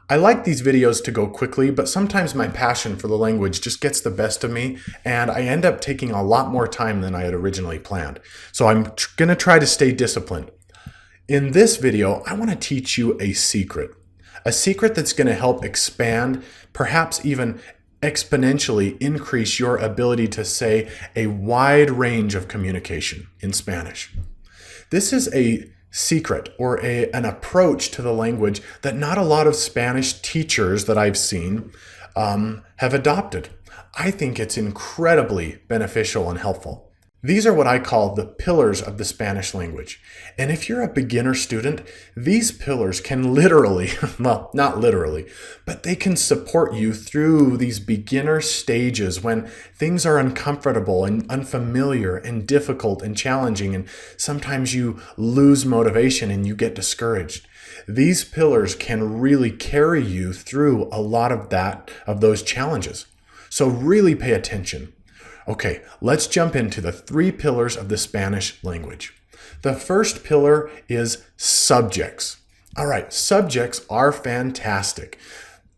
I like these videos to go quickly, but sometimes my passion for the language just gets the best of me, and I end up taking a lot more time than I had originally planned. So I'm going to try to stay disciplined. In this video, I want to teach you a secret that's going to help expand, perhaps even exponentially increase your ability to say a wide range of communication in Spanish. This is a secret or an approach to the language that not a lot of Spanish teachers that I've seen have adopted. I think it's incredibly beneficial and helpful. These are what I call the pillars of the Spanish language. And if you're a beginner student, these pillars can literally, well, not literally, but they can support you through these beginner stages when things are uncomfortable and unfamiliar and difficult and challenging, and sometimes you lose motivation and you get discouraged. These pillars can really carry you through a lot of those challenges. So really pay attention. Okay, let's jump into the 3 pillars of the Spanish language. The first pillar is subjects. All right, subjects are fantastic.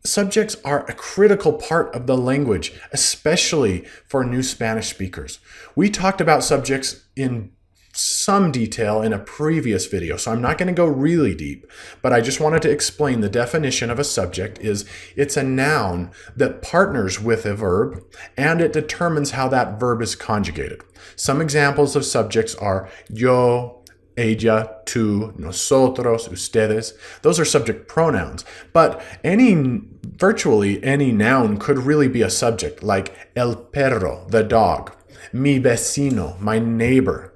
Subjects are a critical part of the language, especially for new Spanish speakers. We talked about subjects in some detail in a previous video, so I'm not going to go really deep, but I just wanted to explain the definition of a subject is it's a noun that partners with a verb and it determines how that verb is conjugated. Some examples of subjects are yo, ella, tú, nosotros, ustedes. Those are subject pronouns, but virtually any noun could really be a subject, like el perro, the dog, mi vecino, my neighbor,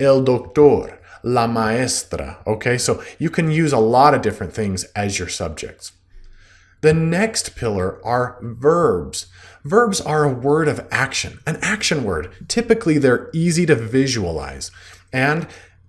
el doctor, la maestra, okay? So you can use a lot of different things as your subjects. The next pillar are verbs. Verbs are a word of action, an action word. Typically, they're easy to visualize. And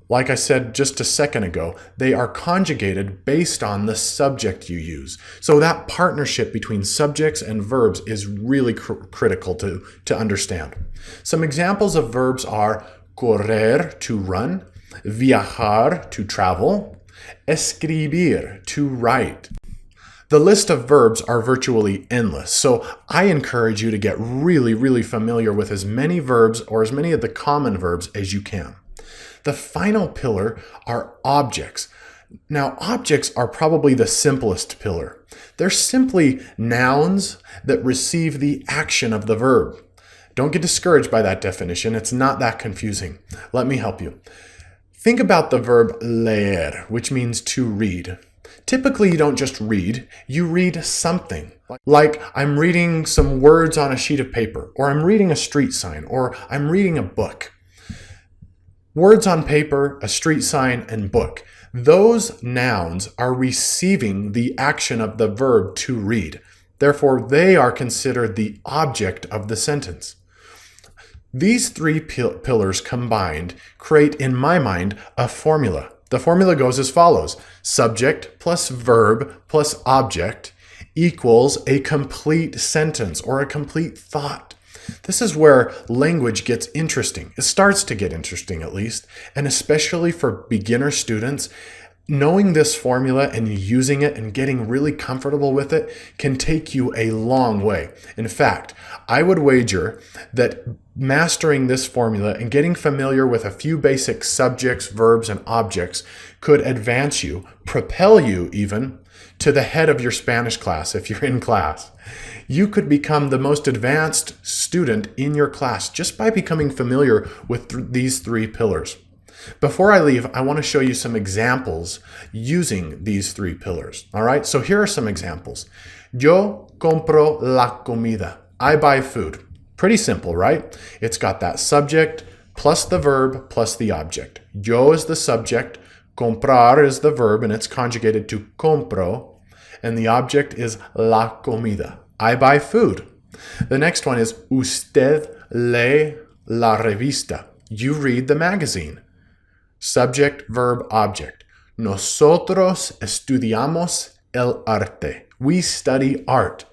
like I said just a second ago, they are conjugated based on the subject you use. So that partnership between subjects and verbs is really critical to understand. Some examples of verbs are correr, to run, viajar, to travel, escribir, to write. The list of verbs are virtually endless, so I encourage you to get really familiar with as many verbs or as many of the common verbs as you can. The final pillar are objects. Now, objects are probably the simplest pillar. They're simply nouns that receive the action of the verb. Don't get discouraged by that definition. It's not that confusing. Let me help you. Think about the verb leer, which means to read. Typically, you don't just read, you read something. Like I'm reading some words on a sheet of paper, or I'm reading a street sign, or I'm reading a book. Words on paper, a street sign, and book. Those nouns are receiving the action of the verb to read. Therefore, they are considered the object of the sentence. These 3 pillars combined create, in my mind, a formula. The formula goes as follows. Subject plus verb plus object equals a complete sentence or a complete thought. This is where language gets interesting. It starts to get interesting, at least, and especially for beginner students, knowing this formula and using it and getting really comfortable with it can take you a long way. In fact, I would wager that mastering this formula and getting familiar with a few basic subjects, verbs, and objects could advance you, propel you even, to the head of your Spanish class if you're in class. You could become the most advanced student in your class just by becoming familiar with these 3 pillars. Before I leave, I want to show you some examples using these 3 pillars. All right, so here are some examples. Yo compro la comida. I buy food. Pretty simple, right? It's got that subject plus the verb plus the object. Yo is the subject, comprar is the verb, and it's conjugated to compro, and the object is la comida. I buy food. The next one is usted lee la revista. You read the magazine. Subject, verb, object. Nosotros estudiamos el arte. We study art.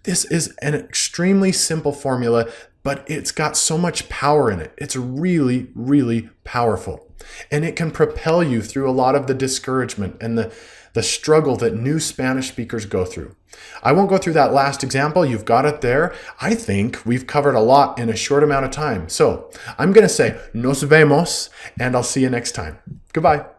This is an extremely simple formula, but it's got so much power in it. It's really powerful. And it can propel you through a lot of the discouragement and the struggle that new Spanish speakers go through. I won't go through that last example. You've got it there. I think we've covered a lot in a short amount of time. So I'm going to say nos vemos, and I'll see you next time. Goodbye.